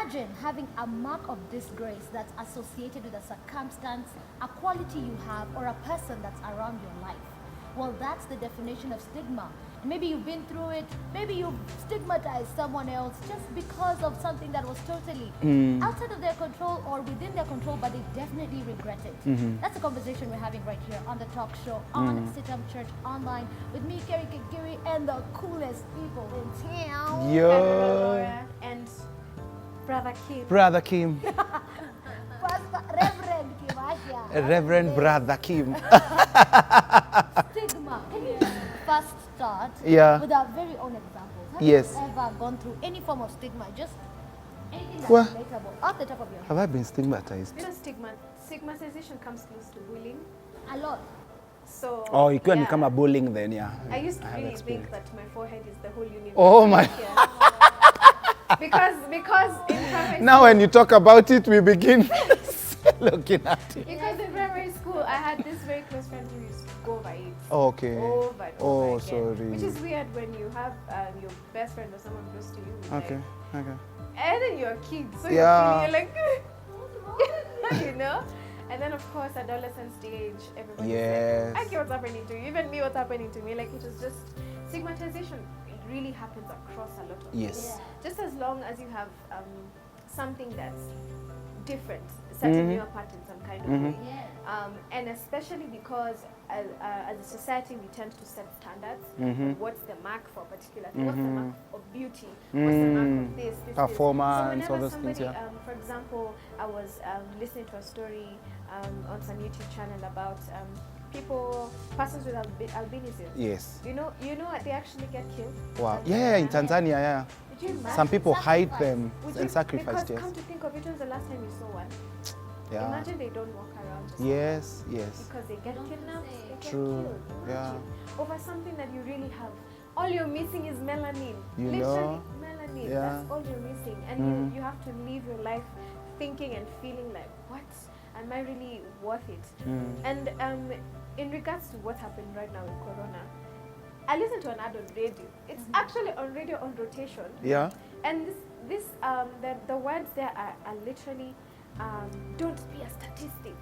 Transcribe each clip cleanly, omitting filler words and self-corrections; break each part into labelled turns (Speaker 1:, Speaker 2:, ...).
Speaker 1: Imagine having a mark of disgrace that's associated with a circumstance, a quality you have, or a person that's around your life. Well, that's the definition of stigma. Maybe you've been through it, maybe you've stigmatized someone else just because of something that was totally outside of their control or within their control, but they definitely regret it. That's the conversation we're having right here on the talk show on CITAM Church Online with me, Kerry, Kagiri, and the coolest people in town.
Speaker 2: Yo.
Speaker 3: And Brother Kim.
Speaker 2: Brother Kim.
Speaker 1: Reverend Kimacia.
Speaker 2: Reverend Brother Kim.
Speaker 1: Stigma. Can you first start with our very own examples? Have you ever gone through any form of stigma? Just anything that's relatable off the top of your head.
Speaker 2: Have I been stigmatized?
Speaker 3: You know, stigmatization comes close to bullying.
Speaker 1: A lot.
Speaker 3: So.
Speaker 2: Oh, you can become a bullying then, yeah.
Speaker 3: I used to really think that my forehead is the whole universe.
Speaker 2: Oh my.
Speaker 3: Because in primary
Speaker 2: now when you talk about it, we begin looking at it.
Speaker 3: Because in primary school, I had this very close friend who used to go by it.
Speaker 2: Oh, okay.
Speaker 3: Over and over again.
Speaker 2: Sorry.
Speaker 3: Which is weird when you have your best friend or someone close to you.
Speaker 2: Okay,
Speaker 3: like,
Speaker 2: okay.
Speaker 3: And then you're a kid, so
Speaker 2: Yeah.
Speaker 3: you're like, you know? And then of course, adolescent stage, everybody's like, I care what's happening to you. Even me, what's happening to me. Like, it was just stigmatization. It really happens across a lot of things. Just as long as you have something that's different, setting you apart in some kind of way. And especially because as a society, we tend to set standards. What's the mark for a particular thing? What's the mark of beauty? What's the mark of this?
Speaker 2: Performance,
Speaker 3: so
Speaker 2: all those
Speaker 3: somebody,
Speaker 2: things,
Speaker 3: for example, I was listening to a story on some YouTube channel about persons with albinism.
Speaker 2: Yes.
Speaker 3: You know, they actually get killed.
Speaker 2: Wow. Yeah, in Tanzania, yeah.
Speaker 3: Did you imagine?
Speaker 2: Some people hide them and sacrifice.
Speaker 3: Because come to think of it, when was the last time you saw one?
Speaker 2: Yeah.
Speaker 3: Imagine they don't walk around just
Speaker 2: Yes.
Speaker 3: because they get kidnapped, they get
Speaker 2: True.
Speaker 3: killed.
Speaker 2: Yeah.
Speaker 3: Over something that you really have. All you're missing is melanin.
Speaker 2: You
Speaker 3: Literally,
Speaker 2: know?
Speaker 3: melanin.
Speaker 2: Yeah.
Speaker 3: That's all you're missing. And you have to live your life thinking and feeling like, what? Am I really worth it? And in regards to what happened right now with Corona, I listened to an ad on radio. It's actually on radio on rotation.
Speaker 2: Yeah.
Speaker 3: And the words there are literally, don't be a statistic.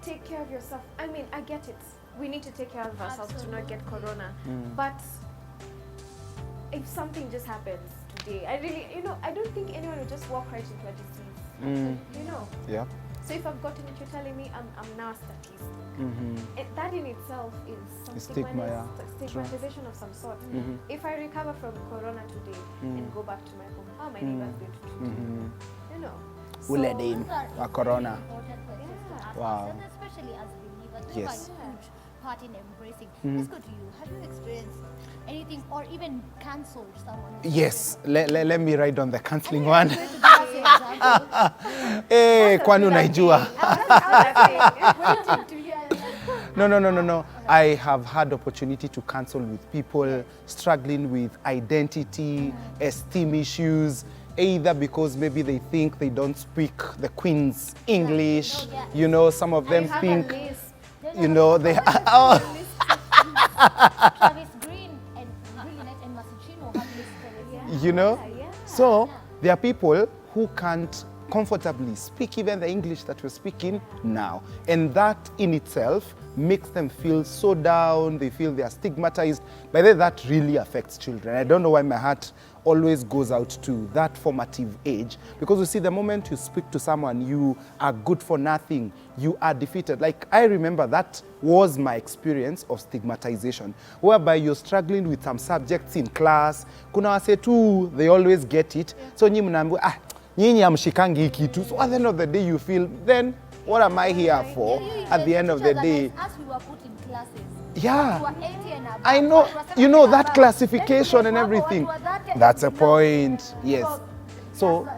Speaker 3: Take care of yourself. I mean, I get it. We need to take care of ourselves to not get Corona. But if something just happens today, I don't think anyone will just walk right into a disease. You know?
Speaker 2: Yeah.
Speaker 3: So if I've gotten it, you're telling me I'm now a statistic. That in itself is some stigmatization of some sort. If I recover from Corona today and go back to my home, how are my neighbors going to treat me? You know.
Speaker 2: So, Corona. Wow.
Speaker 1: And especially as believers, we have a huge part in embracing. Let's go to you. Have you experienced anything or even cancelled someone?
Speaker 2: Yes. Let me ride on the cancelling one. Kwani unaijua? No. I have had opportunity to counsel with people struggling with identity, esteem issues, either because maybe they think they don't speak the Queen's English. You know, some of them think, you know, they are.
Speaker 1: Travis Green and Masachino have listed.
Speaker 2: You know? So there are people who can't comfortably speak even the English that we're speaking now. And that in itself makes them feel so down, they feel they are stigmatized. By the way, that really affects children. I don't know why my heart always goes out to that formative age, because you see, the moment you speak to someone, you are good for nothing, you are defeated. Like, I remember that was my experience of stigmatization, whereby you're struggling with some subjects in class, kuna wase tu, they always get it, so nyinyi mnaambiwa, nyinyi hamshikangi kitu. So at the end of the day you feel, then what am I here for at the end of the day?
Speaker 1: As we were put in classes.
Speaker 2: Yeah, I know, you know, that classification and everything. That's a point, yes. So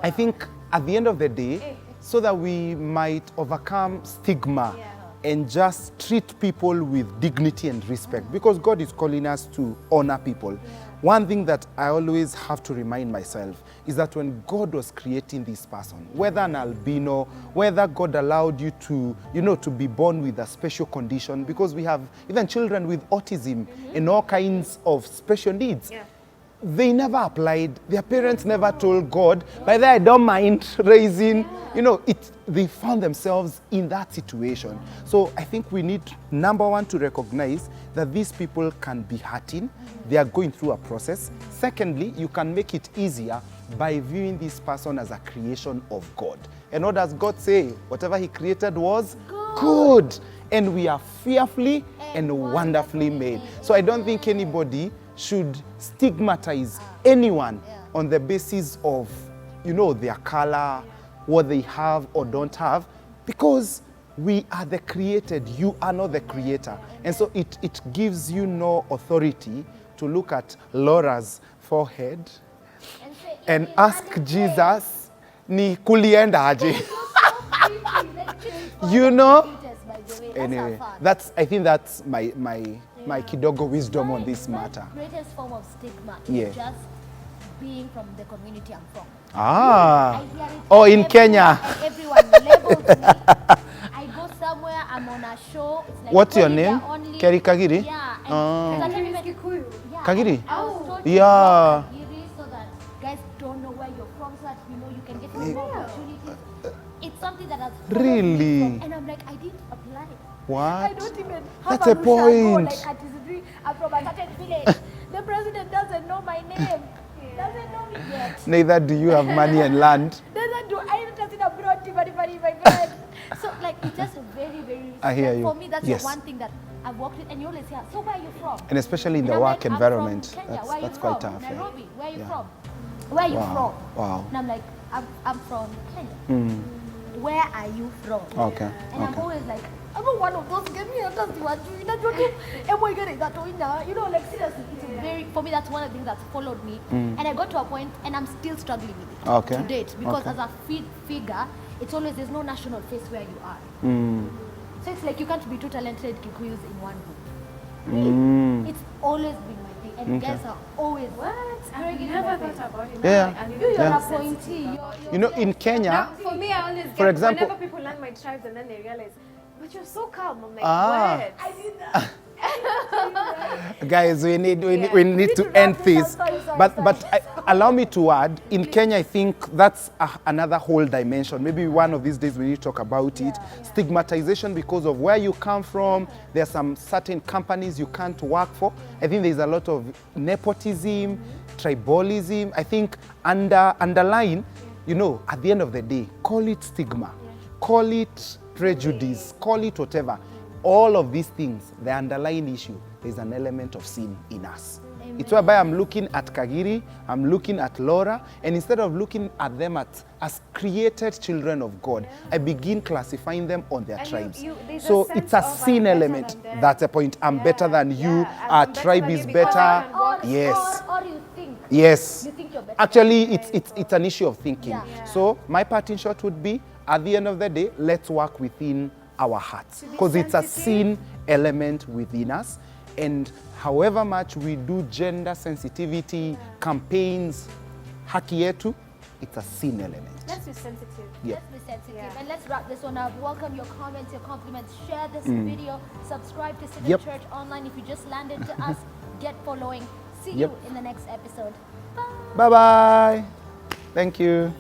Speaker 2: I think at the end of the day, so that we might overcome stigma and just treat people with dignity and respect, because God is calling us to honor people. One thing that I always have to remind myself is that when God was creating this person, whether an albino, whether God allowed you to, you know, to be born with a special condition, because we have even children with autism and all kinds of special needs. they never applied. Their parents never told God, by the way, I don't mind raising, you know, they found themselves in that situation. So I think we need, number one, to recognize that these people can be hurting. They are going through a process. Secondly, you can make it easier by viewing this person as a creation of God. And what does God say? Whatever he created was good. And we are fearfully and wonderfully made. So I don't think anybody should stigmatize anyone on the basis of, you know, their color, what they have or don't have, because we are the created, you are not the creator. And so it gives you no authority to look at Laura's forehead and ask Jesus, ni kulienda aje? You know? Anyway, I think that's my kidogo wisdom on this matter.
Speaker 1: The greatest form of stigma is just being from the community I'm from.
Speaker 2: Ah.
Speaker 1: I hear it
Speaker 2: Oh, in Kenya.
Speaker 1: And everyone labels me. I go somewhere, I'm on a show. It's like,
Speaker 2: what's your name?
Speaker 1: Kerry
Speaker 2: Kagiri?
Speaker 1: Yeah.
Speaker 2: Kagiri?
Speaker 1: I was told
Speaker 2: Yeah.
Speaker 1: Kagiri so that guys don't know where you're from, so that you know you can get more opportunities. It's something that has
Speaker 2: really,
Speaker 1: and I'm like, I didn't apply.
Speaker 2: What?
Speaker 1: I don't even have
Speaker 2: That's a point.
Speaker 1: Like at his I'm from a certain village. The president doesn't know my name. Doesn't know me yet.
Speaker 2: Neither do you have money and land.
Speaker 1: Doesn't do I doesn't abroad my friend. So like it's just very, very
Speaker 2: I hear you.
Speaker 1: For me that's the one thing that I've worked with, and you always hear, so where are you from?
Speaker 2: And especially in the work environment. That's quite tough.
Speaker 1: Nairobi, where are you from? Where are you from?
Speaker 2: Wow.
Speaker 1: And I'm like, I'm from Kenya. Where are you from?
Speaker 2: Okay.
Speaker 1: And I'm always like, I'm not one of those. Give me a chance to you know, like seriously, it's very, for me, that's one of the things that's followed me. And I got to a point, and I'm still struggling with it to date, because as a figure, it's always, there's no national face where you are. So it's like you can't be two talented Kikuyus in one group. It's always been my thing, and guys are always
Speaker 3: I never thought about it.
Speaker 2: Yeah.
Speaker 1: You're an appointee.
Speaker 2: You know, in Kenya,
Speaker 3: now, for me, I always
Speaker 2: for example,
Speaker 3: whenever people learn my tribes and then they realize, but you're so calm. I'm like, what?
Speaker 1: I did that.
Speaker 2: Guys, we need to end this. But allow me to add, in Kenya, I think that's another whole dimension. Maybe one of these days we need to talk about it. Stigmatization because of where you come from. There are some certain companies you can't work for. I think there's a lot of nepotism, tribalism. I think underline, you know, at the end of the day, call it stigma, call it prejudice, call it whatever. All of these things, the underlying issue, there's an element of sin in us. Amen. It's whereby I'm looking at Kagiri, I'm looking at Laura, and instead of looking at them as created children of God, I begin classifying them on their tribes. So it's a sin element. That's a point. I'm better than you, our tribe is better. Yes.
Speaker 1: Or you think.
Speaker 2: Yes.
Speaker 1: You think you're better.
Speaker 2: Actually, it's an issue of thinking. So my part in short would be, at the end of the day, let's work within our hearts, because it's a sin element within us. And however much we do gender sensitivity campaigns, haki yetu, it's a sin element.
Speaker 3: Let's be sensitive.
Speaker 2: Yep.
Speaker 1: Let's be sensitive. And let's wrap this one up. Welcome your comments, your compliments. Share this video. Subscribe to CITAM Church Online. If you just landed to us, get following. See you in the next episode. Bye.
Speaker 2: Bye-bye. Thank you.